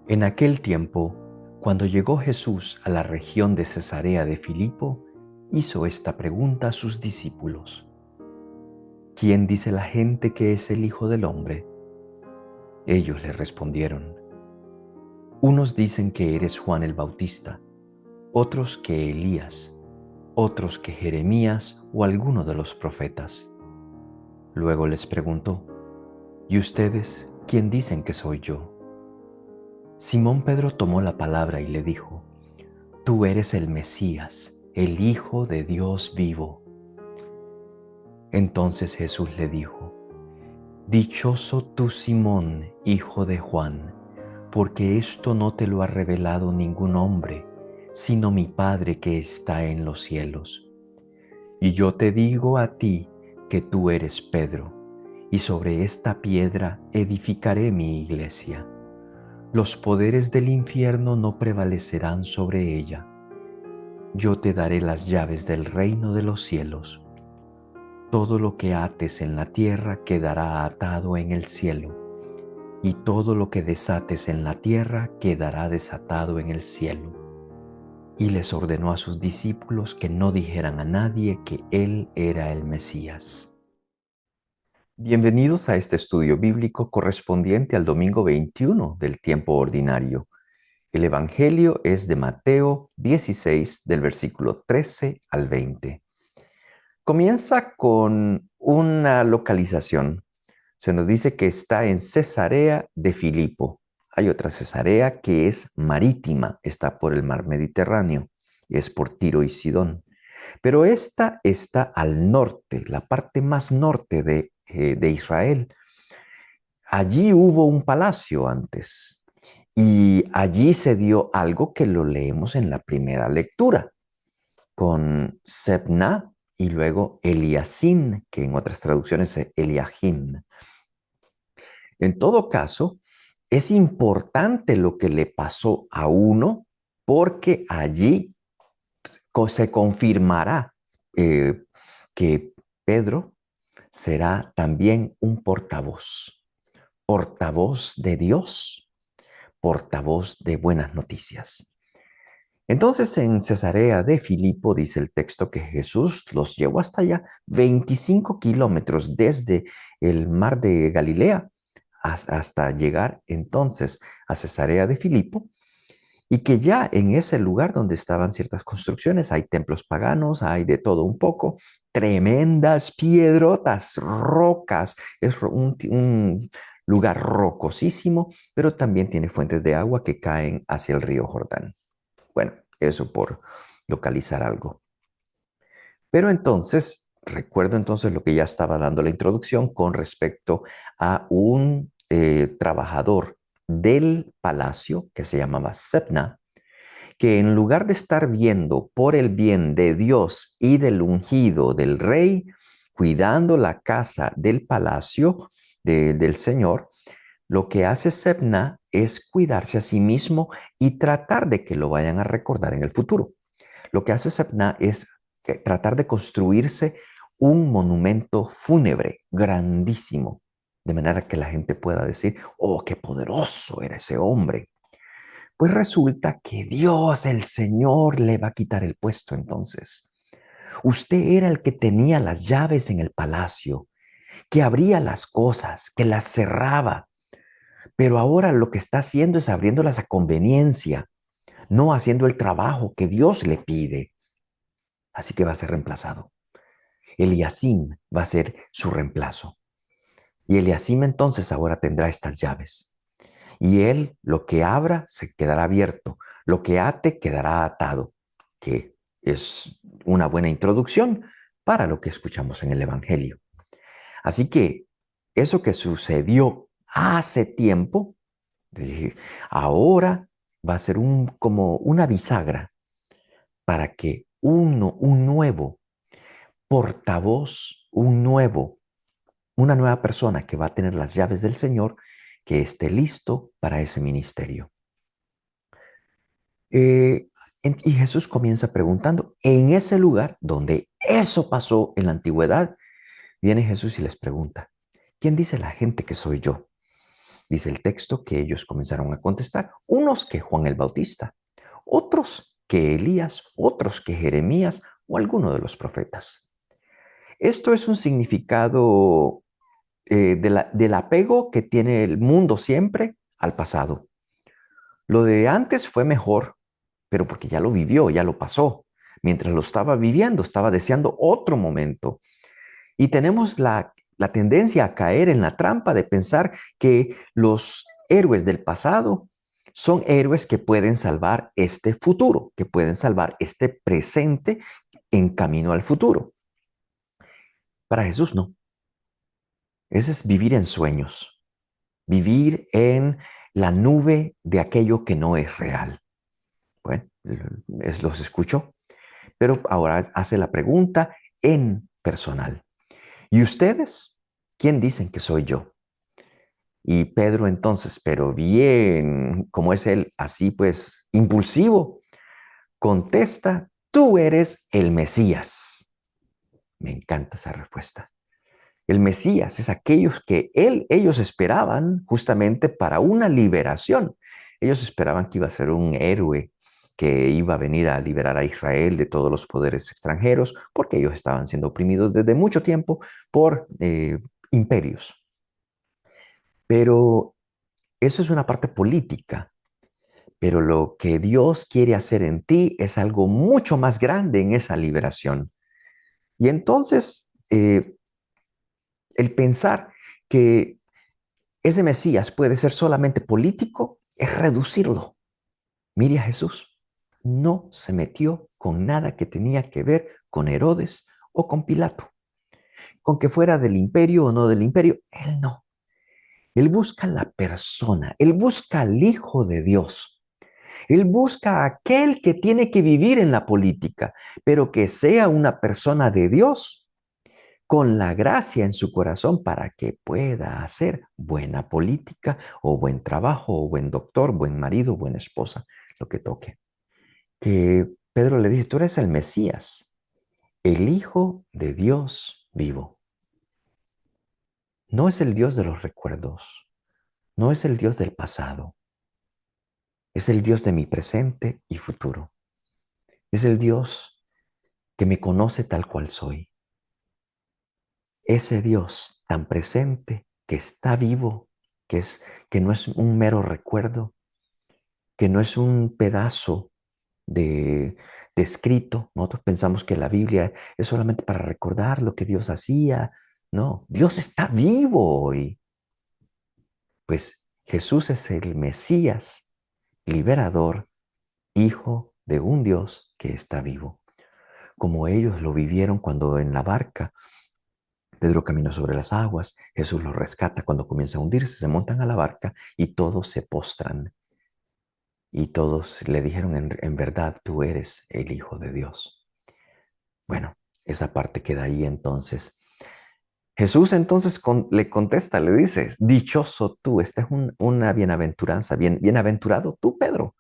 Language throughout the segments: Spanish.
En aquel tiempo, cuando llegó Jesús a la región de Cesarea de Filipo, hizo esta pregunta a sus discípulos: ¿Quién dice la gente que es el Hijo del Hombre? Ellos le respondieron: unos dicen que eres Juan el Bautista, otros que Elías, otros que Jeremías o alguno de los profetas. Luego les preguntó: ¿y ustedes quién dicen que soy yo? Simón Pedro tomó la palabra y le dijo: Tú eres el Mesías, el Hijo de Dios vivo. Entonces Jesús le dijo: Dichoso tú, Simón, hijo de Juan, porque esto no te lo ha revelado ningún hombre, sino mi Padre que está en los cielos. Y yo te digo a ti que tú eres Pedro, y sobre esta piedra edificaré mi iglesia. Los poderes del infierno no prevalecerán sobre ella. Yo te daré las llaves del reino de los cielos. Todo lo que ates en la tierra quedará atado en el cielo, y todo lo que desates en la tierra quedará desatado en el cielo. Y les ordenó a sus discípulos que no dijeran a nadie que Él era el Mesías. Bienvenidos a este estudio bíblico correspondiente al domingo 21 del tiempo ordinario. El Evangelio es de Mateo 16, del versículo 13 al 20. Comienza con una localización. Se nos dice que está en Cesarea de Filipo. Hay otra Cesarea que es marítima, está por el mar Mediterráneo, es por Tiro y Sidón. Pero esta está al norte, la parte más norte de Israel. Allí hubo un palacio antes y allí se dio algo que lo leemos en la primera lectura, con Sebna y luego Eliacín, que en otras traducciones es Eliahim. En todo caso, es importante lo que le pasó a uno porque allí se confirmará que Pedro será también un portavoz, portavoz de Dios, portavoz de buenas noticias. Entonces en Cesarea de Filipo dice el texto que Jesús los llevó hasta allá, 25 kilómetros desde el mar de Galilea hasta llegar entonces a Cesarea de Filipo, y que ya en ese lugar donde estaban ciertas construcciones hay templos paganos, hay de todo un poco, tremendas piedrotas, rocas, es un lugar rocosísimo, pero también tiene fuentes de agua que caen hacia el río Jordán. Bueno, eso por localizar algo. Pero entonces, recuerdo entonces lo que ya estaba dando la introducción con respecto a un trabajador del palacio que se llamaba Sebna, que en lugar de estar viendo por el bien de Dios y del ungido del rey, cuidando la casa del palacio del Señor, lo que hace Sebna es cuidarse a sí mismo y tratar de que lo vayan a recordar en el futuro. Lo que hace Sebna es tratar de construirse un monumento fúnebre grandísimo, de manera que la gente pueda decir: oh, qué poderoso era ese hombre. Pues resulta que Dios, el Señor, le va a quitar el puesto entonces. Usted era el que tenía las llaves en el palacio, que abría las cosas, que las cerraba, pero ahora lo que está haciendo es abriéndolas a conveniencia, no haciendo el trabajo que Dios le pide. Así que va a ser reemplazado. Eliacim va a ser su reemplazo. Y Eliacim entonces ahora tendrá estas llaves. Y él lo que abra se quedará abierto, lo que ate quedará atado, que es una buena introducción para lo que escuchamos en el Evangelio. Así que eso que sucedió hace tiempo, ahora va a ser como una bisagra para que un nuevo portavoz, una nueva persona que va a tener las llaves del Señor, que esté listo para ese ministerio. Eh, y Jesús comienza preguntando, en ese lugar donde eso pasó en la antigüedad, viene Jesús y les pregunta: ¿quién dice la gente que soy yo? Dice el texto que ellos comenzaron a contestar, unos que Juan el Bautista, otros que Elías, otros que Jeremías o alguno de los profetas. Esto es un significado del apego que tiene el mundo siempre al pasado. Lo de antes fue mejor, pero porque ya lo vivió, ya lo pasó. Mientras lo estaba viviendo, estaba deseando otro momento. Y tenemos la tendencia a caer en la trampa de pensar que los héroes del pasado son héroes que pueden salvar este futuro, que pueden salvar este presente en camino al futuro. Para Jesús no. Ese es vivir en sueños, vivir en la nube de aquello que no es real. Bueno, los escucho, pero ahora hace la pregunta en personal. ¿Y ustedes? ¿Quién dicen que soy yo? Y Pedro entonces, pero bien, como es él, así pues, impulsivo, contesta, tú eres el Mesías. Me encanta esa respuesta. El Mesías es aquellos que ellos esperaban justamente para una liberación. Ellos esperaban que iba a ser un héroe que iba a venir a liberar a Israel de todos los poderes extranjeros, porque ellos estaban siendo oprimidos desde mucho tiempo por imperios. Pero eso es una parte política. Pero lo que Dios quiere hacer en ti es algo mucho más grande en esa liberación. Y entonces, el pensar que ese Mesías puede ser solamente político es reducirlo. Mire a Jesús. No se metió con nada que tenía que ver con Herodes o con Pilato. Con que fuera del imperio o no del imperio, él no. Él busca la persona, él busca al Hijo de Dios. Él busca a aquel que tiene que vivir en la política, pero que sea una persona de Dios con la gracia en su corazón para que pueda hacer buena política o buen trabajo o buen doctor, buen marido, buena esposa, lo que toque. Que Pedro le dice, tú eres el Mesías, el Hijo de Dios vivo. No es el Dios de los recuerdos, no es el Dios del pasado, es el Dios de mi presente y futuro. Es el Dios que me conoce tal cual soy. Ese Dios tan presente, que está vivo, que no es un mero recuerdo, que no es un pedazo de, de escrito. Nosotros pensamos que la Biblia es solamente para recordar lo que Dios hacía. No, Dios está vivo hoy. Pues Jesús es el Mesías, liberador, hijo de un Dios que está vivo. Como ellos lo vivieron cuando en la barca Pedro camina sobre las aguas, Jesús los rescata cuando comienza a hundirse, se montan a la barca y todos se postran. Y todos le dijeron, en verdad, tú eres el Hijo de Dios. Bueno, esa parte queda ahí entonces. Jesús entonces le contesta, le dice, dichoso tú, esta es una bienaventuranza, bienaventurado tú, Pedro,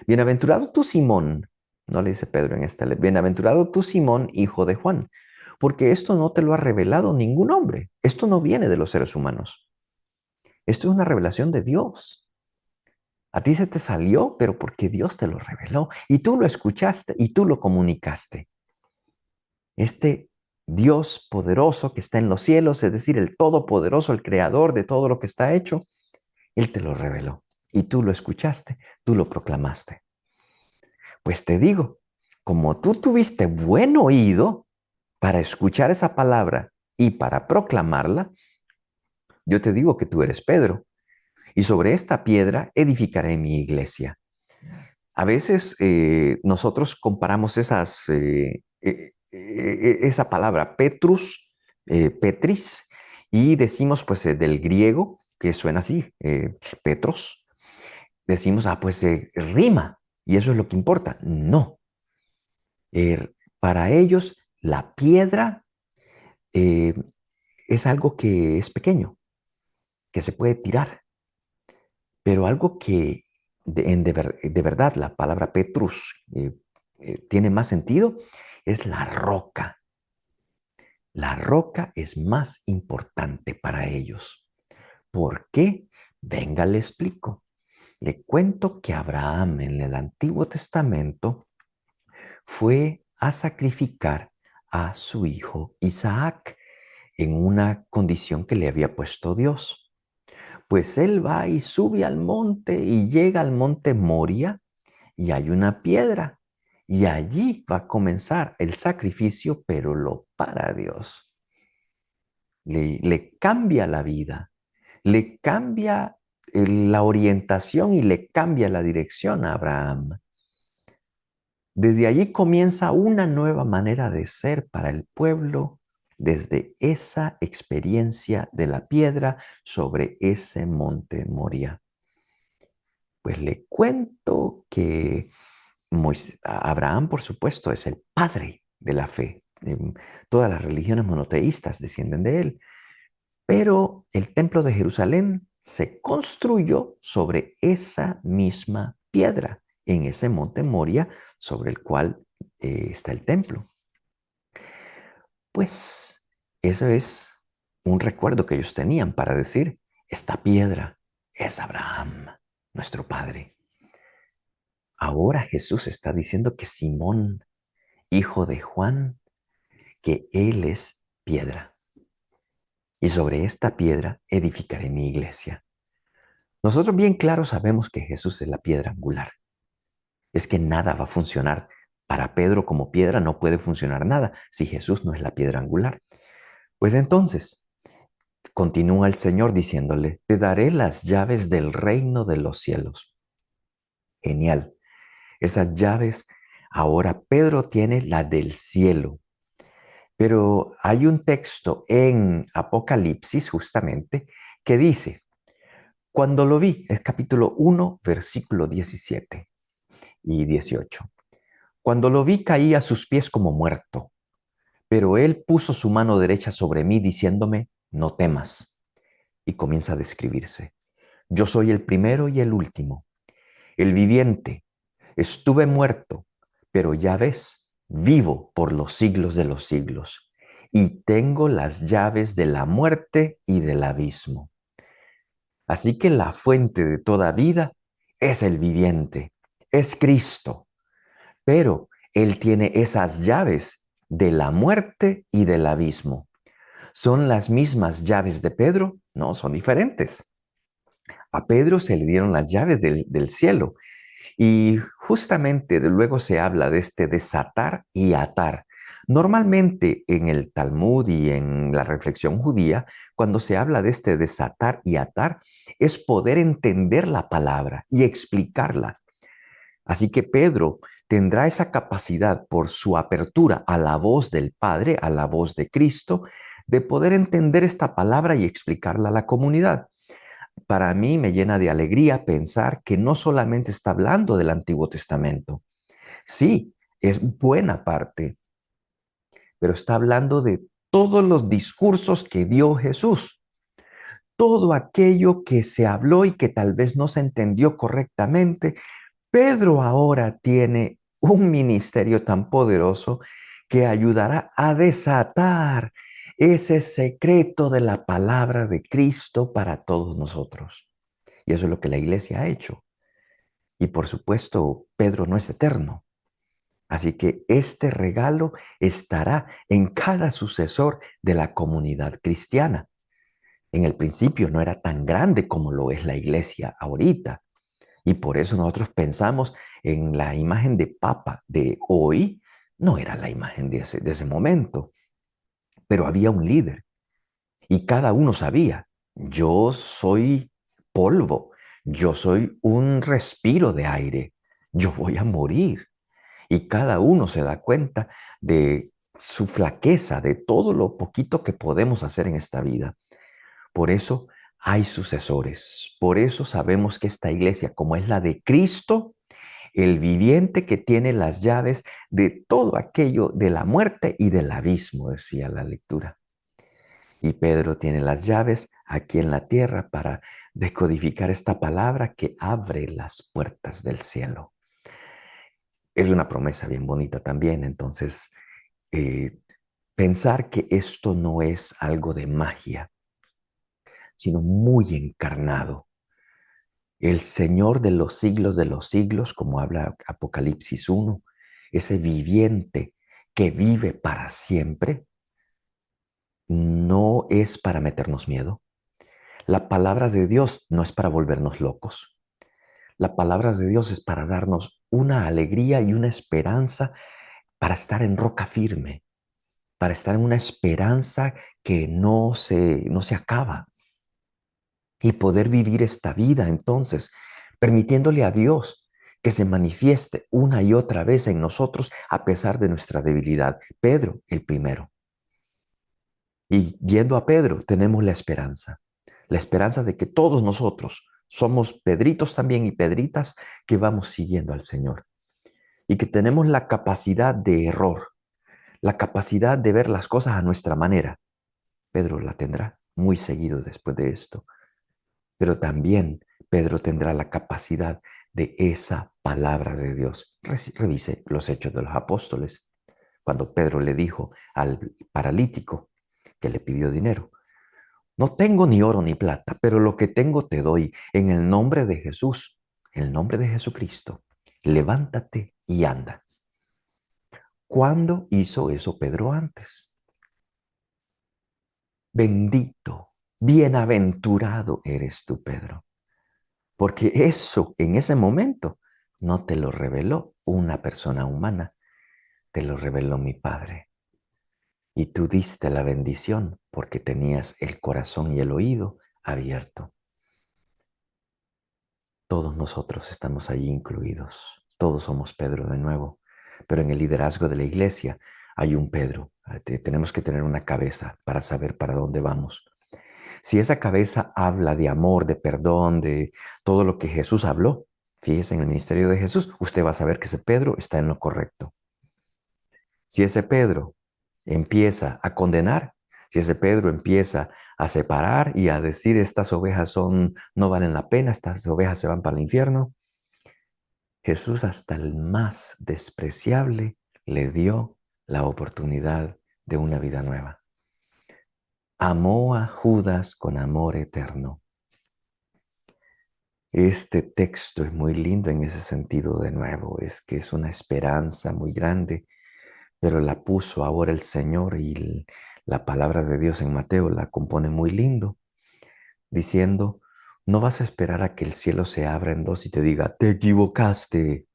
bienaventurado tú, Simón, no le dice Pedro en esta, bienaventurado tú, Simón, hijo de Juan, porque esto no te lo ha revelado ningún hombre, esto no viene de los seres humanos, esto es una revelación de Dios. A ti se te salió, pero porque Dios te lo reveló y tú lo escuchaste y tú lo comunicaste. Este Dios poderoso que está en los cielos, es decir, el Todopoderoso, el Creador de todo lo que está hecho, Él te lo reveló y tú lo escuchaste, tú lo proclamaste. Pues te digo, como tú tuviste buen oído para escuchar esa palabra y para proclamarla, yo te digo que tú eres Pedro y sobre esta piedra edificaré mi iglesia. A veces nosotros comparamos esa palabra Petrus, Petris, y decimos pues del griego, que suena así, Petros, decimos, pues rima, y eso es lo que importa. No, para ellos la piedra eh, es algo que es pequeño, que se puede tirar, pero algo que de verdad la palabra Petrus tiene más sentido es la roca. La roca es más importante para ellos. ¿Por qué? Venga, le explico. Le cuento que Abraham en el Antiguo Testamento fue a sacrificar a su hijo Isaac en una condición que le había puesto Dios. Pues él va y sube al monte y llega al monte Moria y hay una piedra. Y allí va a comenzar el sacrificio, pero lo para Dios. Le cambia la vida, le cambia la orientación y le cambia la dirección a Abraham. Desde allí comienza una nueva manera de ser para el pueblo, desde esa experiencia de la piedra sobre ese monte Moria. Pues le cuento que Abraham, por supuesto, es el padre de la fe. Todas las religiones monoteístas descienden de él. Pero el templo de Jerusalén se construyó sobre esa misma piedra, en ese monte Moria sobre el cual está el templo. Pues eso es un recuerdo que ellos tenían para decir, esta piedra es Abraham, nuestro padre. Ahora Jesús está diciendo que Simón, hijo de Juan, que él es piedra. Y sobre esta piedra edificaré mi iglesia. Nosotros bien claro sabemos que Jesús es la piedra angular. Es que nada va a funcionar. Para Pedro como piedra no puede funcionar nada si Jesús no es la piedra angular. Pues entonces, continúa el Señor diciéndole, te daré las llaves del reino de los cielos. Genial. Esas llaves, ahora Pedro tiene la del cielo. Pero hay un texto en Apocalipsis justamente que dice, cuando lo vi, es capítulo 1, versículo 17 y 18. Cuando lo vi caí a sus pies como muerto, pero él puso su mano derecha sobre mí diciéndome, no temas. Y comienza a describirse. Yo soy el primero y el último, el viviente. Estuve muerto, pero ya ves, vivo por los siglos de los siglos. Y tengo las llaves de la muerte y del abismo. Así que la fuente de toda vida es el viviente, es Cristo. Pero Él tiene esas llaves de la muerte y del abismo. ¿Son las mismas llaves de Pedro? No, son diferentes. A Pedro se le dieron las llaves del cielo y justamente luego se habla de este desatar y atar. Normalmente en el Talmud y en la reflexión judía, cuando se habla de este desatar y atar, es poder entender la palabra y explicarla. Así que Pedro tendrá esa capacidad por su apertura a la voz del Padre, a la voz de Cristo, de poder entender esta palabra y explicarla a la comunidad. Para mí me llena de alegría pensar que no solamente está hablando del Antiguo Testamento. Sí, es buena parte, pero está hablando de todos los discursos que dio Jesús. Todo aquello que se habló y que tal vez no se entendió correctamente, Pedro ahora tiene un ministerio tan poderoso que ayudará a desatar ese secreto de la palabra de Cristo para todos nosotros. Y eso es lo que la iglesia ha hecho. Y por supuesto, Pedro no es eterno. Así que este regalo estará en cada sucesor de la comunidad cristiana. En el principio no era tan grande como lo es la iglesia ahorita. Y por eso nosotros pensamos en la imagen de Papa de hoy, no era la imagen de ese momento, pero había un líder y cada uno sabía, yo soy polvo, yo soy un respiro de aire, yo voy a morir. Y cada uno se da cuenta de su flaqueza, de todo lo poquito que podemos hacer en esta vida. Por eso hay sucesores. Por eso sabemos que esta iglesia, como es la de Cristo, el viviente que tiene las llaves de todo aquello de la muerte y del abismo, decía la lectura. Y Pedro tiene las llaves aquí en la tierra para decodificar esta palabra que abre las puertas del cielo. Es una promesa bien bonita también, entonces eh, pensar que esto no es algo de magia, sino muy encarnado. el Señor de los siglos, como habla Apocalipsis 1, ese viviente que vive para siempre, no es para meternos miedo. La palabra de Dios no es para volvernos locos. La palabra de Dios es para darnos una alegría y una esperanza para estar en roca firme, para estar en una esperanza que no se acaba y poder vivir esta vida entonces, permitiéndole a Dios que se manifieste una y otra vez en nosotros a pesar de nuestra debilidad. Pedro, el primero. Y yendo a Pedro, tenemos la esperanza de que todos nosotros somos Pedritos también y Pedritas que vamos siguiendo al Señor y que tenemos la capacidad de error, la capacidad de ver las cosas a nuestra manera. Pedro la tendrá muy seguido después de esto, pero también Pedro tendrá la capacidad de esa palabra de Dios. Revise los Hechos de los Apóstoles, cuando Pedro le dijo al paralítico que le pidió dinero: no tengo ni oro ni plata, pero lo que tengo te doy en el nombre de Jesús, el nombre de Jesucristo. Levántate y anda. ¿Cuándo hizo eso Pedro antes? Bendito, bienaventurado eres tú, Pedro, porque eso en ese momento no te lo reveló una persona humana, te lo reveló mi Padre. Y tú diste la bendición porque tenías el corazón y el oído abierto. Todos nosotros estamos allí incluidos. Todos somos Pedro de nuevo. Pero en el liderazgo de la iglesia hay un Pedro. Tenemos que tener una cabeza para saber para dónde vamos. Si esa cabeza habla de amor, de perdón, de todo lo que Jesús habló, fíjese en el ministerio de Jesús, usted va a saber que ese Pedro está en lo correcto. Si ese Pedro empieza a condenar, si ese Pedro empieza a separar y a decir estas ovejas no valen la pena, estas ovejas se van para el infierno, Jesús hasta el más despreciable le dio la oportunidad de una vida nueva. Amó a Judas con amor eterno. Este texto es muy lindo en ese sentido de nuevo, es que es una esperanza muy grande, pero la puso ahora el Señor y la palabra de Dios en Mateo la compone muy lindo, diciendo: no vas a esperar a que el cielo se abra en dos y te diga, te equivocaste.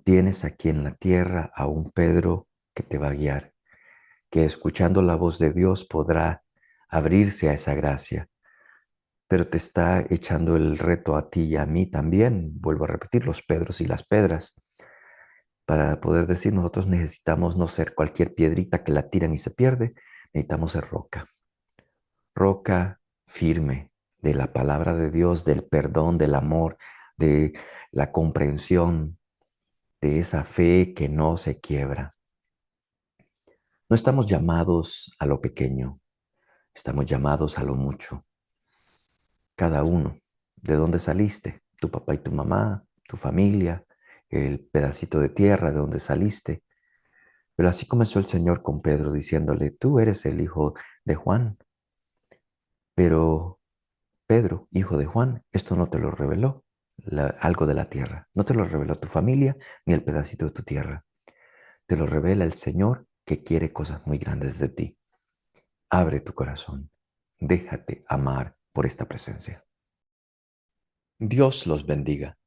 Tienes aquí en la tierra a un Pedro que te va a guiar, que escuchando la voz de Dios podrá abrirse a esa gracia, pero te está echando el reto a ti y a mí también, vuelvo a repetir, los Pedros y las Pedras, para poder decir nosotros necesitamos no ser cualquier piedrita que la tiran y se pierde, necesitamos ser roca, roca firme de la palabra de Dios, del perdón, del amor, de la comprensión, de esa fe que no se quiebra. No estamos llamados a lo pequeño, estamos llamados a lo mucho. Cada uno, ¿de dónde saliste? Tu papá y tu mamá, tu familia, el pedacito de tierra de donde saliste. Pero así comenzó el Señor con Pedro diciéndole, tú eres el hijo de Juan. Pero Pedro, hijo de Juan, esto no te lo reveló algo de la tierra. No te lo reveló tu familia ni el pedacito de tu tierra. Te lo revela el Señor que quiere cosas muy grandes de ti. Abre tu corazón. Déjate amar por esta presencia. Dios los bendiga.